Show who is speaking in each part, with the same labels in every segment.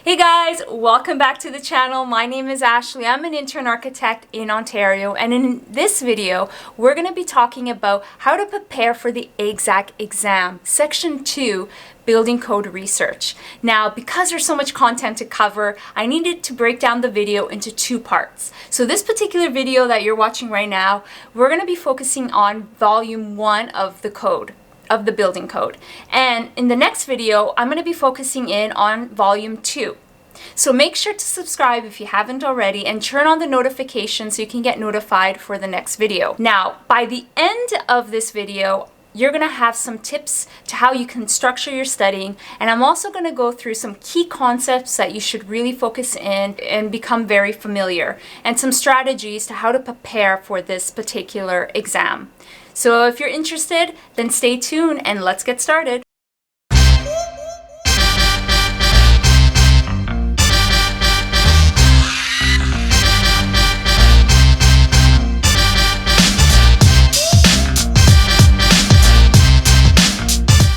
Speaker 1: Hey guys, welcome back to the channel. My name is Ashley. I'm an intern architect in Ontario, and in this video, we're going to be talking about how to prepare for the ExAC exam, Section 2, Building Code Research. Now, because there's so much content to cover, I needed to break down the video into two parts. So this particular video that you're watching right now, we're going to be focusing on Volume 1 of the building code. And in the next video, I'm going to be focusing in on Volume 2. So make sure to subscribe if you haven't already and turn on the notifications so you can get notified for the next video. Now, by the end of this video, you're going to have some tips to how you can structure your studying, and I'm also going to go through some key concepts that you should really focus in and become very familiar, and some strategies to how to prepare for this particular exam. So if you're interested, then stay tuned and let's get started.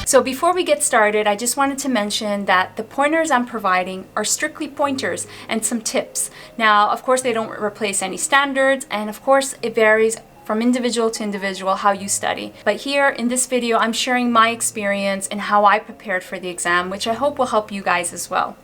Speaker 1: So before we get started, I just wanted to mention that the pointers I'm providing are strictly pointers and some tips. Now, of course, they don't replace any standards, and of course, it varies from individual to individual how you study. But here in this video, I'm sharing my experience and how I prepared for the exam, which I hope will help you guys as well.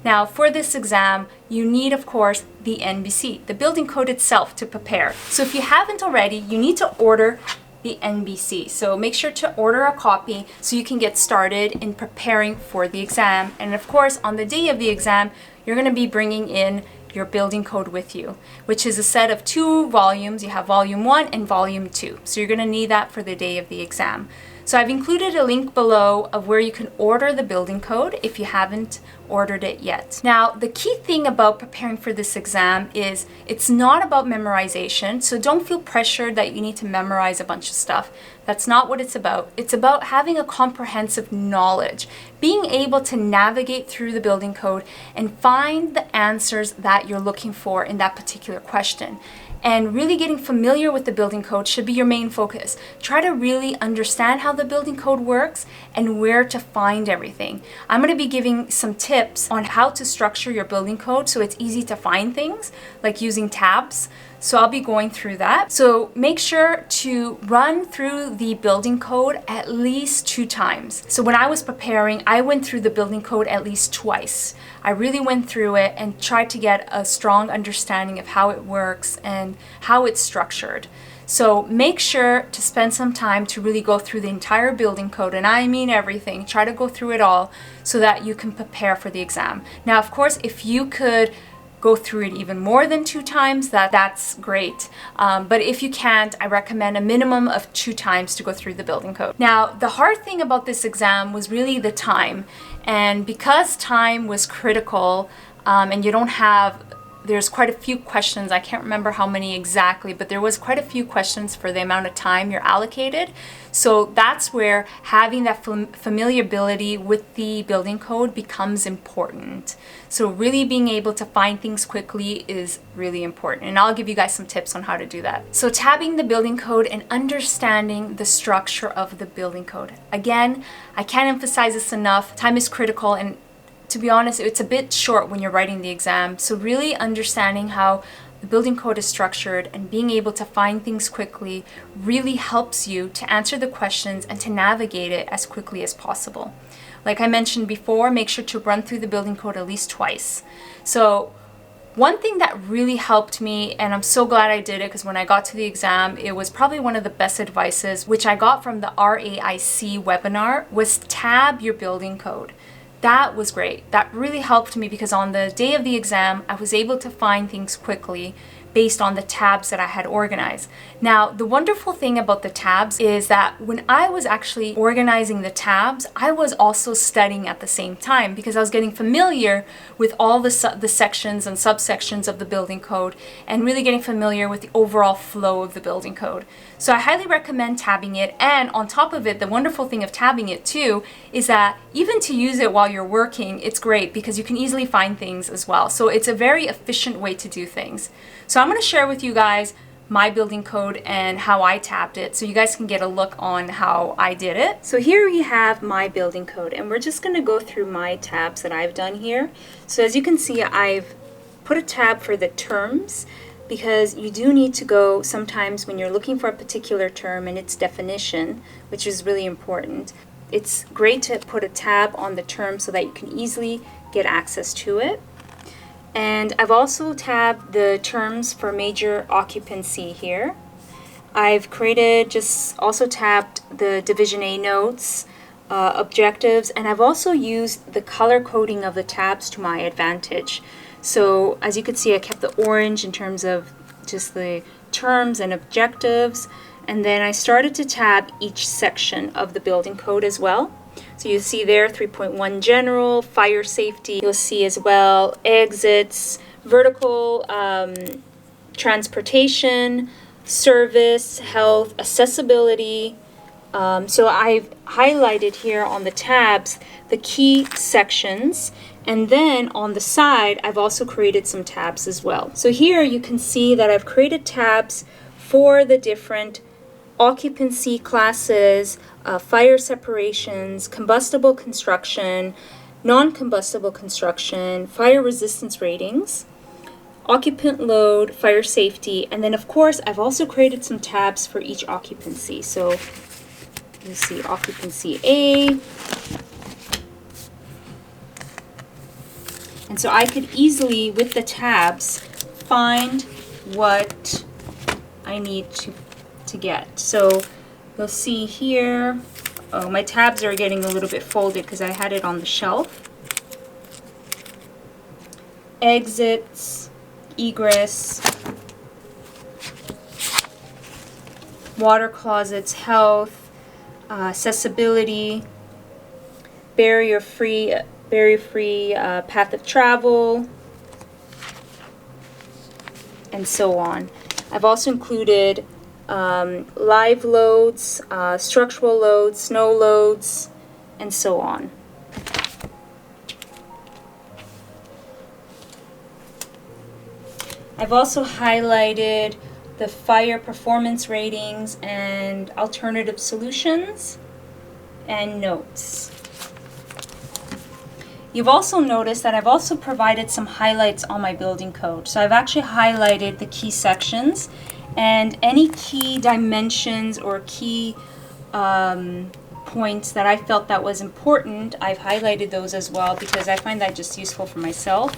Speaker 1: Now, for this exam, you need, of course, the NBC, the building code itself, to prepare. So if you haven't already, you need to order the NBC. So make sure to order a copy so you can get started in preparing for the exam. And of course, on the day of the exam, you're going to be bringing in your building code with you, which is a set of 2 volumes. You have Volume 1 and Volume 2. So you're going to need that for the day of the exam. So I've included a link below of where you can order the building code if you haven't ordered it yet. Now, the key thing about preparing for this exam is it's not about memorization, so don't feel pressured that you need to memorize a bunch of stuff. That's not what it's about. It's about having a comprehensive knowledge, being able to navigate through the building code and find the answers that you're looking for in that particular question. And really getting familiar with the building code should be your main focus. Try to really understand how the building code works and where to find everything. I'm going to be giving some tips on how to structure your building code so it's easy to find things, like using tabs. So I'll be going through that. So make sure to run through the building code at least 2 times. So when I was preparing, I went through the building code at least twice. I really went through it and tried to get a strong understanding of how it works and how it's structured. So make sure to spend some time to really go through the entire building code, and I mean everything. Try to go through it all so that you can prepare for the exam. Now, of course, if you could go through it even more than 2 times, that's great. But if you can't, I recommend a minimum of 2 times to go through the building code. Now, the hard thing about this exam was really the time. And because time was critical, and there's quite a few questions. I can't remember how many exactly, but there was quite a few questions for the amount of time you're allocated. So that's where having that familiarity with the building code becomes important. So really being able to find things quickly is really important. And I'll give you guys some tips on how to do that. So tabbing the building code and understanding the structure of the building code. Again, I can't emphasize this enough. Time is critical, and to be honest, it's a bit short when you're writing the exam. So really understanding how the building code is structured and being able to find things quickly really helps you to answer the questions and to navigate it as quickly as possible. Like I mentioned before, make sure to run through the building code at least twice. So one thing that really helped me, and I'm so glad I did it because when I got to the exam, it was probably one of the best advices, which I got from the RAIC webinar, was tab your building code. That was great. That really helped me because on the day of the exam, I was able to find things quickly based on the tabs that I had organized. Now, the wonderful thing about the tabs is that when I was actually organizing the tabs, I was also studying at the same time because I was getting familiar with all the sections and subsections of the building code and really getting familiar with the overall flow of the building code. So I highly recommend tabbing it. And on top of it, the wonderful thing of tabbing it too is that even to use it while you're working, it's great because you can easily find things as well. So it's a very efficient way to do things. So I'm going to share with you guys my building code and how I tabbed it, so you guys can get a look on how I did it. So here we have my building code, and we're just going to go through my tabs that I've done here. So as you can see, I've put a tab for the terms, because you do need to go sometimes when you're looking for a particular term and its definition, which is really important. It's great to put a tab on the term so that you can easily get access to it. And I've also tabbed the terms for major occupancy here. I've created, just also tabbed the Division A notes, objectives, and I've also used the color coding of the tabs to my advantage. So as you can see, I kept the orange in terms of just the terms and objectives, and then I started to tab each section of the building code as well. So you see there 3.1 general, fire safety. You'll see as well exits, vertical transportation, service, health, accessibility. So I've highlighted here on the tabs the key sections, and then on the side I've also created some tabs as well. So here you can see that I've created tabs for the different occupancy classes, fire separations, combustible construction, non-combustible construction, fire resistance ratings, occupant load, fire safety, and then of course I've also created some tabs for each occupancy. So you see occupancy A, and so I could easily, with the tabs, find what I need to get. So you'll see here, oh, my tabs are getting a little bit folded because I had it on the shelf. Exits, egress, water closets, health, accessibility, barrier-free path of travel, and so on. I've also included live loads, structural loads, snow loads, and so on. I've also highlighted the fire performance ratings and alternative solutions and notes. You've also noticed that I've also provided some highlights on my building code. So I've actually highlighted the key sections, and any key dimensions or key points that I felt that was important, I've highlighted those as well because I find that just useful for myself.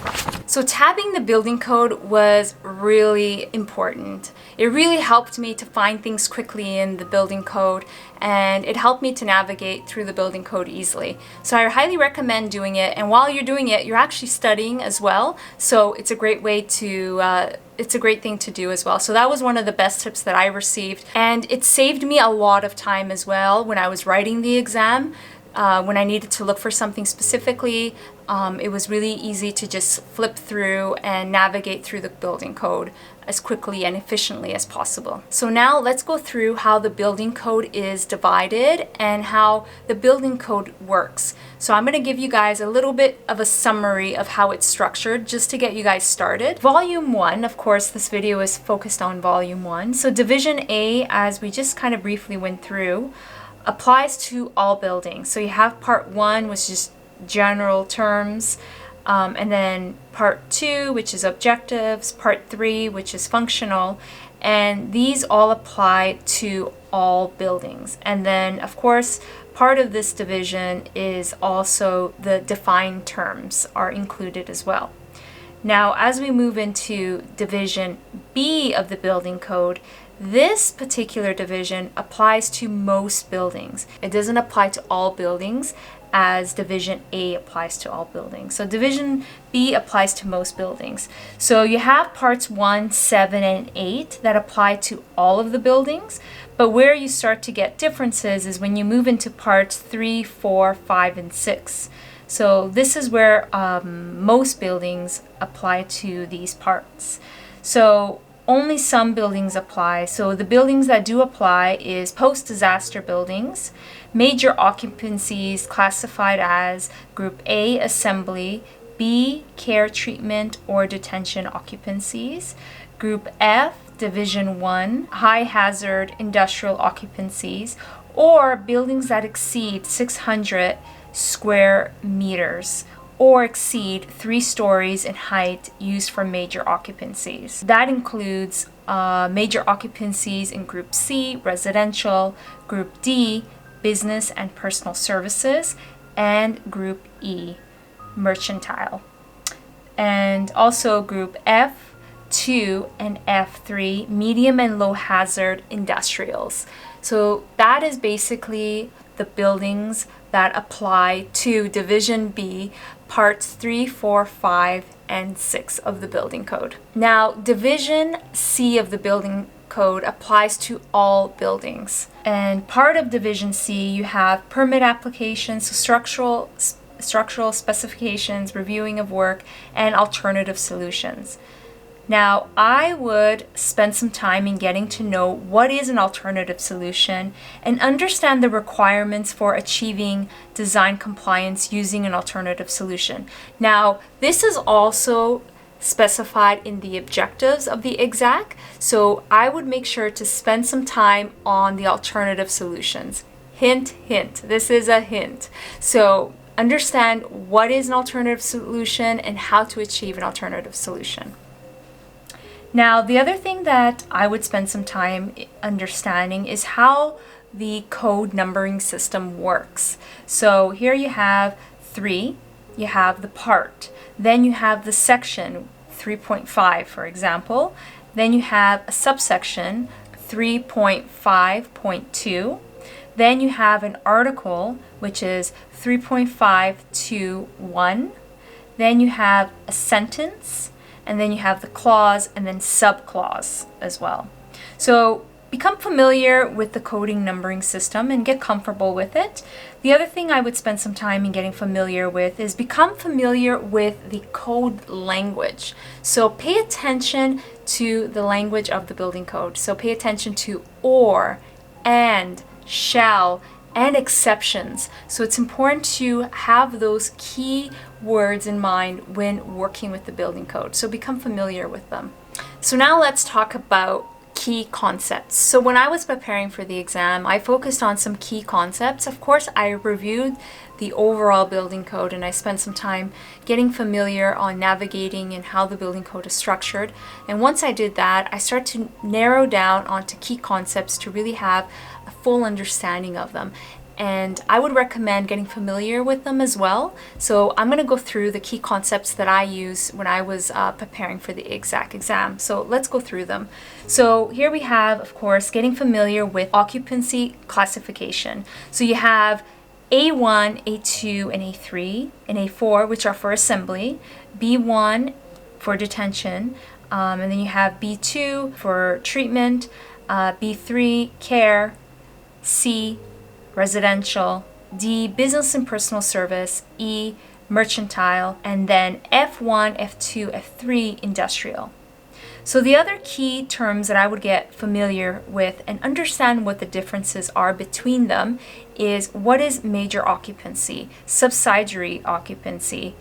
Speaker 1: So tabbing the building code was really important. It really helped me to find things quickly in the building code, and it helped me to navigate through the building code easily. So I highly recommend doing it, and while you're doing it, you're actually studying as well. So it's a great way to it's a great thing to do as well. So that was one of the best tips that I received, and it saved me a lot of time as well when I was writing the exam. When I needed to look for something specifically, it was really easy to just flip through and navigate through the building code as quickly and efficiently as possible. So now let's go through how the building code is divided and how the building code works. So I'm going to give you guys a little bit of a summary of how it's structured just to get you guys started. Volume 1, of course, this video is focused on Volume 1. So Division A, as we just kind of briefly went through, applies to all buildings. So you have Part 1, which is general terms, and then Part 2, which is objectives, Part 3, which is functional, and these all apply to all buildings. And then, of course, part of this division is also the defined terms are included as well. Now, as we move into Division B of the building code, this particular division applies to most buildings. It doesn't apply to all buildings as Division A applies to all buildings. So Division B applies to most buildings. So you have Parts 1, 7, and 8 that apply to all of the buildings, but where you start to get differences is when you move into Parts 3, 4, 5, and 6. So this is where most buildings apply to these parts. So only some buildings apply. So the buildings that do apply is post-disaster buildings, major occupancies classified as Group A, assembly, B, care, treatment, or detention occupancies, Group F, Division 1, high hazard industrial occupancies, or buildings that exceed 600 square meters or exceed 3 stories in height used for major occupancies. That includes major occupancies in Group C, residential, Group D, business and personal services, and Group E, mercantile. And also Group F2 and F3, medium and low hazard industrials. So that is basically the buildings that apply to Division B, Parts 3, 4, 5, and 6 of the building code. Now, Division C of the building code applies to all buildings. And part of Division C, you have permit applications, so structural specifications, reviewing of work, and alternative solutions. Now, I would spend some time in getting to know what is an alternative solution and understand the requirements for achieving design compliance using an alternative solution. Now, this is also specified in the objectives of the ExAC, so I would make sure to spend some time on the alternative solutions. Hint, hint. This is a hint. So understand what is an alternative solution and how to achieve an alternative solution. Now, the other thing that I would spend some time understanding is how the code numbering system works. So here you have 3, you have the part, then you have the section 3.5, for example, then you have a subsection 3.5.2, then you have an article, which is 3.5 to 1, then you have a sentence, and then you have the clause and then subclause as well. So become familiar with the coding numbering system and get comfortable with it. The other thing I would spend some time in getting familiar with is become familiar with the code language. So pay attention to the language of the building code. So pay attention to or, and, shall, and exceptions. So it's important to have those key words in mind when working with the building code. So become familiar with them. So now let's talk about key concepts. So when I was preparing for the exam, I focused on some key concepts. Of course, I reviewed the overall building code and I spent some time getting familiar on navigating and how the building code is structured. And once I did that, I started to narrow down onto key concepts to really have a full understanding of them. And I would recommend getting familiar with them as well. So I'm going to go through the key concepts that I used when I was preparing for the ExAC exam. So let's go through them. So here we have, of course, getting familiar with occupancy classification. So you have A1, A2, and A3, and A4, which are for assembly, B1 for detention, and then you have B2 for treatment, B3 care, C residential, D business and personal service, E mercantile, and then F1, F2, F3 industrial. So the other key terms that I would get familiar with and understand what the differences are between them is what is major occupancy, subsidiary occupancy,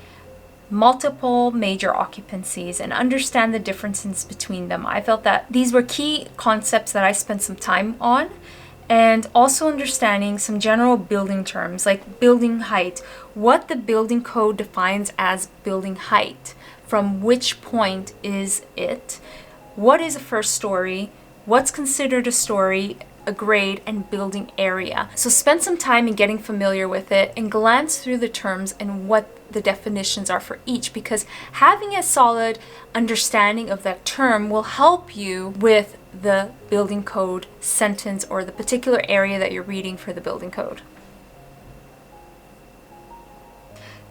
Speaker 1: multiple major occupancies, and understand the differences between them. I felt that these were key concepts that I spent some time on. And also understanding some general building terms like building height, what the building code defines as building height, from which point is it, what is a first story, what's considered a story, a grade, and building area. So spend some time in getting familiar with it and glance through the terms and what the definitions are for each, because having a solid understanding of that term will help you with the building code sentence or the particular area that you're reading for the building code.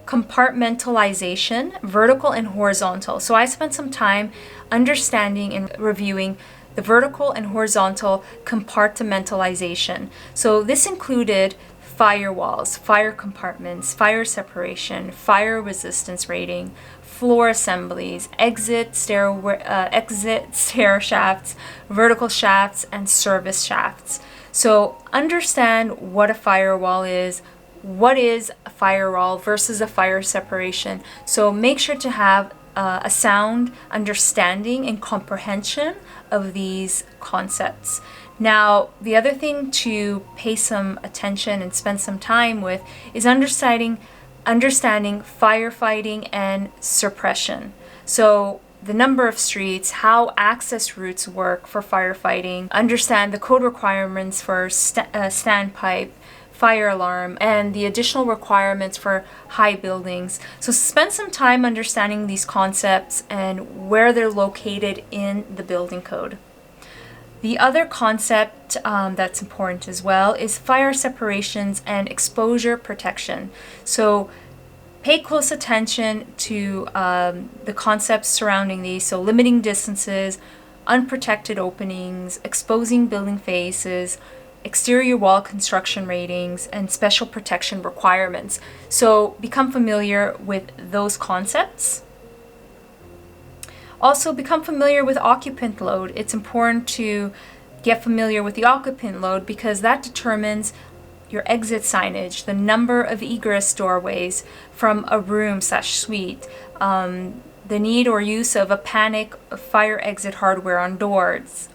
Speaker 1: Compartmentalization, vertical and horizontal. So I spent some time understanding and reviewing the vertical and horizontal compartmentalization. So this included firewalls, fire compartments, fire separation, fire resistance rating, floor assemblies, exit stair shafts, vertical shafts, and service shafts. So understand what a firewall is, what is a firewall versus a fire separation. So make sure to have a sound understanding and comprehension of these concepts. Now, the other thing to pay some attention and spend some time with is understanding firefighting and suppression. So the number of streets, how access routes work for firefighting, understand the code requirements for standpipe, fire alarm, and the additional requirements for high buildings. So spend some time understanding these concepts and where they're located in the building code. The other concept that's important as well is fire separations and exposure protection. So pay close attention to the concepts surrounding these. So limiting distances, unprotected openings, exposing building faces, exterior wall construction ratings, and special protection requirements. So become familiar with those concepts. Also become familiar with occupant load. It's important to get familiar with the occupant load because that determines your exit signage, the number of egress doorways from a room/suite, the need or use of a panic fire exit hardware on doors,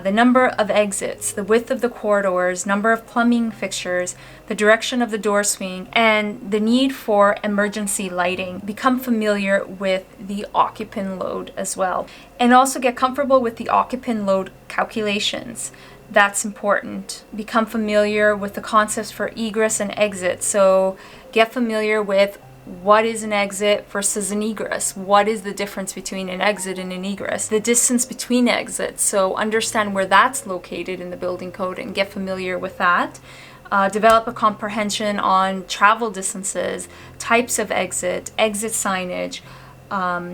Speaker 1: the number of exits, the width of the corridors, number of plumbing fixtures, the direction of the door swing, and the need for emergency lighting. Become familiar with the occupant load as well. And also get comfortable with the occupant load calculations. That's important. Become familiar with the concepts for egress and exit. So get familiar with what is an exit versus an egress? What is the difference between an exit and an egress? The distance between exits. So understand where that's located in the building code and get familiar with that. Develop a comprehension on travel distances, types of exit signage,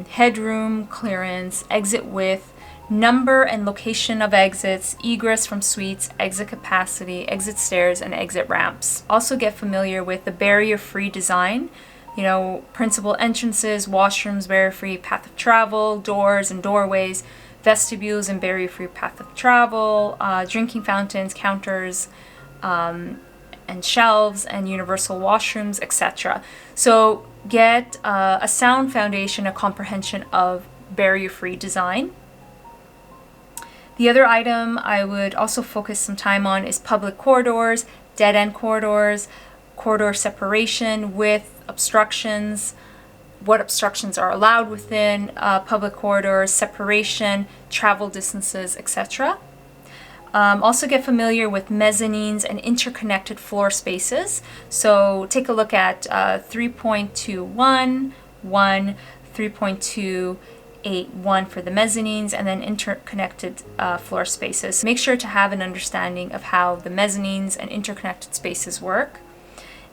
Speaker 1: headroom clearance, exit width, number and location of exits, egress from suites, exit capacity, exit stairs, and exit ramps. Also get familiar with the barrier-free design. Principal entrances, washrooms, barrier-free path of travel, doors and doorways, vestibules and barrier-free path of travel, drinking fountains, counters, and shelves, and universal washrooms, etc. So get a sound foundation, a comprehension of barrier-free design. The other item I would also focus some time on is public corridors, dead-end corridors, corridor separation, width, obstructions, what obstructions are allowed within public corridors, separation, travel distances, etc. Also get familiar with mezzanines and interconnected floor spaces. So take a look at 3.2.1, 3.2.8.1 for the mezzanines, and then interconnected floor spaces. Make sure to have an understanding of how the mezzanines and interconnected spaces work.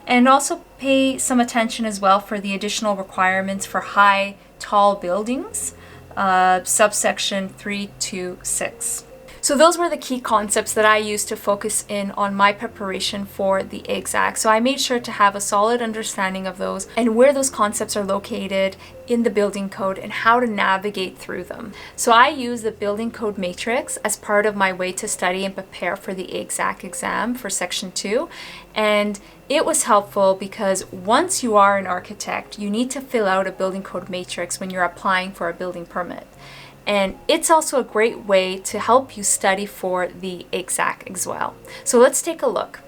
Speaker 1: And also pay some attention as well for the additional requirements for high, tall buildings, subsection 326. So those were the key concepts that I used to focus in on my preparation for the ExAC. So I made sure to have a solid understanding of those and where those concepts are located in the building code and how to navigate through them. So I use the building code matrix as part of my way to study and prepare for the ExAC exam for section 2. And it was helpful because once you are an architect, you need to fill out a building code matrix when you're applying for a building permit. And it's also a great way to help you study for the ExAC as well. So let's take a look.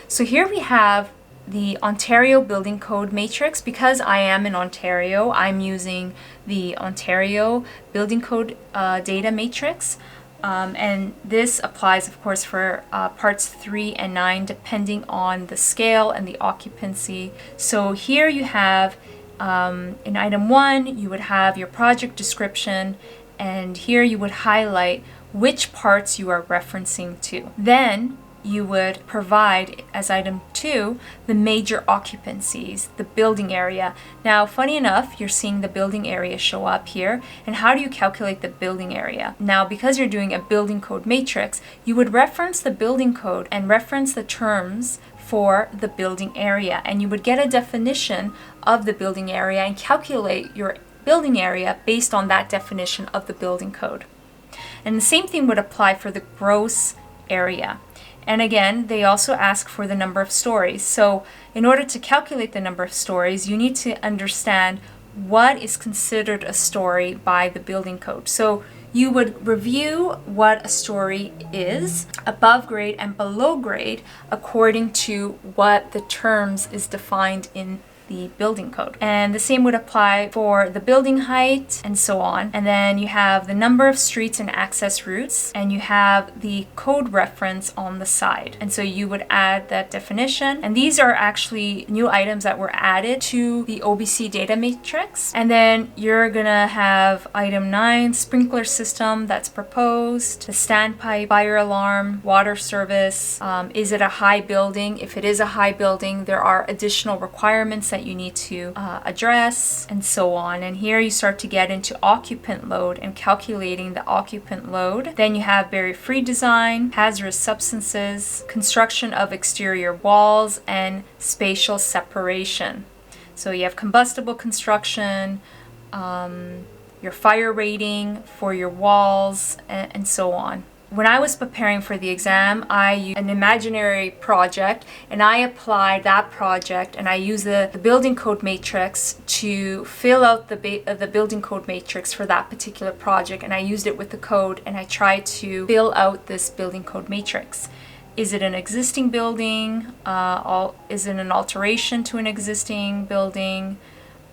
Speaker 1: So here we have the Ontario Building Code Matrix. Because I am in Ontario, I'm using the Ontario Building Code Data Matrix. And this applies, of course, for parts 3 and 9, depending on the scale and the occupancy. So here you have, in item 1, you would have your project description, and here you would highlight which parts you are referencing to. Then you would provide, as item 2, the major occupancies, the building area. Now, funny enough, you're seeing the building area show up here. And how do you calculate the building area? Now, because you're doing a building code matrix, you would reference the building code and reference the terms for the building area. And you would get a definition of the building area and calculate your building area based on that definition of the building code. And the same thing would apply for the gross area. And again, they also ask for the number of stories. So in order to calculate the number of stories, you need to understand what is considered a story by the building code. So you would review what a story is, above grade and below grade, according to what the terms is defined in the building code. And the same would apply for the building height and so on. And then you have the number of streets and access routes, and you have the code reference on the side. And so you would add that definition. And these are actually new items that were added to the OBC data matrix. And then you're gonna have item 9, sprinkler system that's proposed, the standpipe, fire alarm, water service. Is it a high building? If it is a high building, there are additional requirements that you need to address, and so on. And here you start to get into occupant load and calculating the occupant load. Then you have barrier-free design, hazardous substances, construction of exterior walls, and spatial separation. So you have combustible construction, your fire rating for your walls, and so on. When I was preparing for the exam, I used an imaginary project, and I applied that project, and I used the building code matrix to fill out the building code matrix for that particular project, and I used it with the code, and I tried to fill out this building code matrix. Is it an existing building? Is it an alteration to an existing building?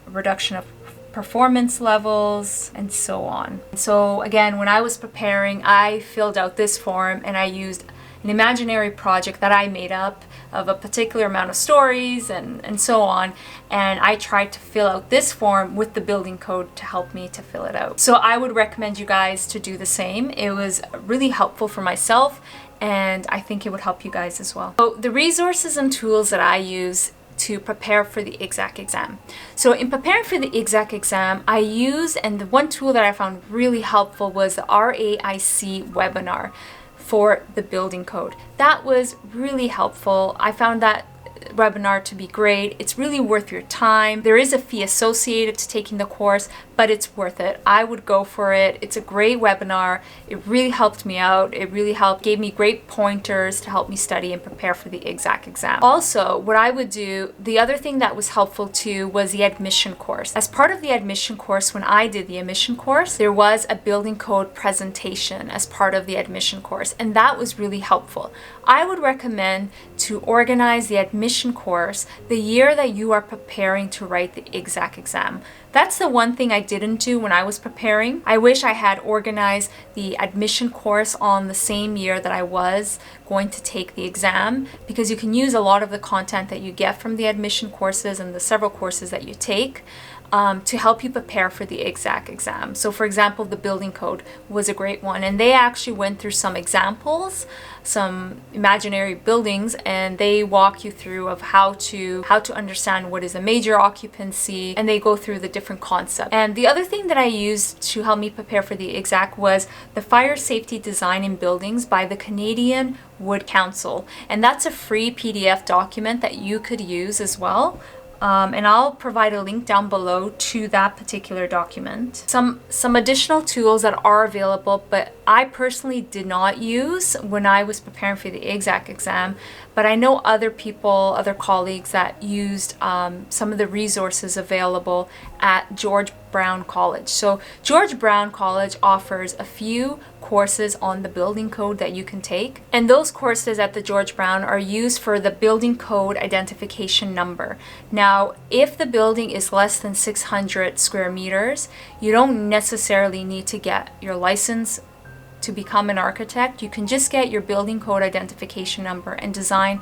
Speaker 1: A reduction of performance levels, and so on. So again, when I was preparing, I filled out this form, and I used an imaginary project that I made up of a particular amount of stories and so on, and I tried to fill out this form with the building code to help me to fill it out. So I would recommend you guys to do the same. It was really helpful for myself, and I think it would help you guys as well. So the resources and tools that I use to prepare for the ExAC exam. So in preparing for the ExAC exam, I used, and the one tool that I found really helpful was the RAIC webinar for the building code. That was really helpful. I found that webinar to be great. It's really worth your time. There is a fee associated to taking the course, but it's worth it. I would go for it. It's a great webinar. It really helped me out. It really gave me great pointers to help me study and prepare for the ExAC exam. Also, what I would do, the other thing that was helpful too was the admission course. As part of the admission course, when I did the admission course, there was a building code presentation as part of the admission course, and that was really helpful. I would recommend to organize the admission course the year that you are preparing to write the ExAC exam. That's the one thing I didn't do when I was preparing. I wish I had organized the admission course on the same year that I was going to take the exam, because you can use a lot of the content that you get from the admission courses and the several courses that you take to help you prepare for the ExAC exam. So for example, the building code was a great one, and they actually went through some examples, some imaginary buildings, and they walk you through of how to understand what is a major occupancy, and they go through the different concepts. And the other thing that I used to help me prepare for the ExAC was the Fire Safety Design in Buildings by the Canadian Wood Council, and that's a free PDF document that you could use as well. And I'll provide a link down below to that particular document. Some additional tools that are available, but I personally did not use when I was preparing for the ExAC exam, but I know other people, other colleagues that used some of the resources available at George Brown College. So George Brown College offers a few courses on the building code that you can take, and those courses at the George Brown are used for the building code identification number. Now, if the building is less than 600 square meters, you don't necessarily need to get your license to become an architect. You can just get your building code identification number and design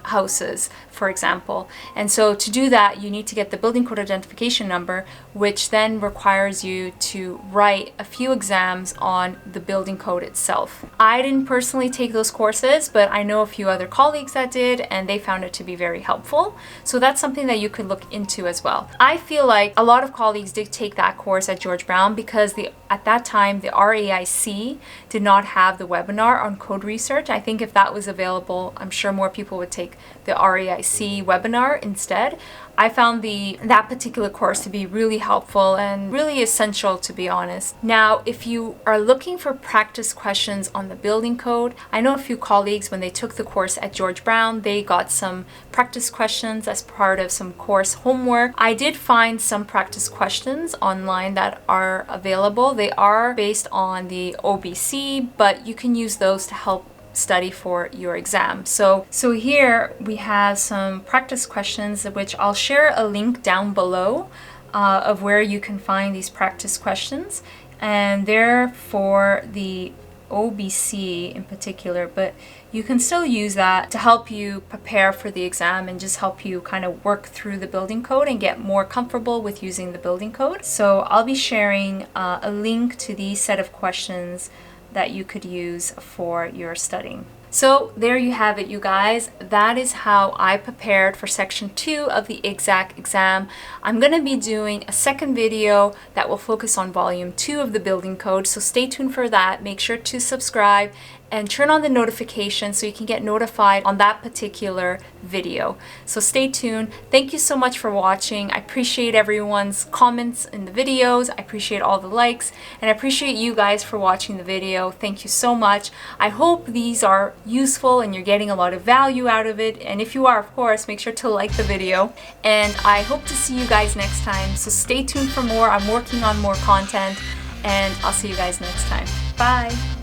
Speaker 1: houses, for example. And so to do that, you need to get the building code identification number, which then requires you to write a few exams on the building code itself. I didn't personally take those courses, but I know a few other colleagues that did, and they found it to be very helpful. So that's something that you could look into as well. I feel like a lot of colleagues did take that course at George Brown because at that time, the RAIC did not have the webinar on code research. I think if that was available, I'm sure more people would take the RAIC webinar instead. I found that particular course to be really helpful and really essential, to be honest. Now, if you are looking for practice questions on the building code, I know a few colleagues, when they took the course at George Brown, they got some practice questions as part of some course homework. I did find some practice questions online that are available. They are based on the OBC, but you can use those to help study for your exam. So here we have some practice questions, which I'll share a link down below of where you can find these practice questions, and they're for the OBC in particular, but you can still use that to help you prepare for the exam and just help you kind of work through the building code and get more comfortable with using the building code. So I'll be sharing a link to these set of questions that you could use for your studying. So there you have it, you guys. That is how I prepared for section 2 of the ExAC exam. I'm going to be doing a second video that will focus on volume 2 of the building code, so stay tuned for that. Make sure to subscribe and turn on the notification so you can get notified on that particular video. So stay tuned. Thank you so much for watching. I appreciate everyone's comments in the videos. I appreciate all the likes, and I appreciate you guys for watching the video. Thank you so much. I hope these are useful and you're getting a lot of value out of it. And if you are, of course, make sure to like the video. And I hope to see you guys next time. So stay tuned for more. I'm working on more content, and I'll see you guys next time. Bye.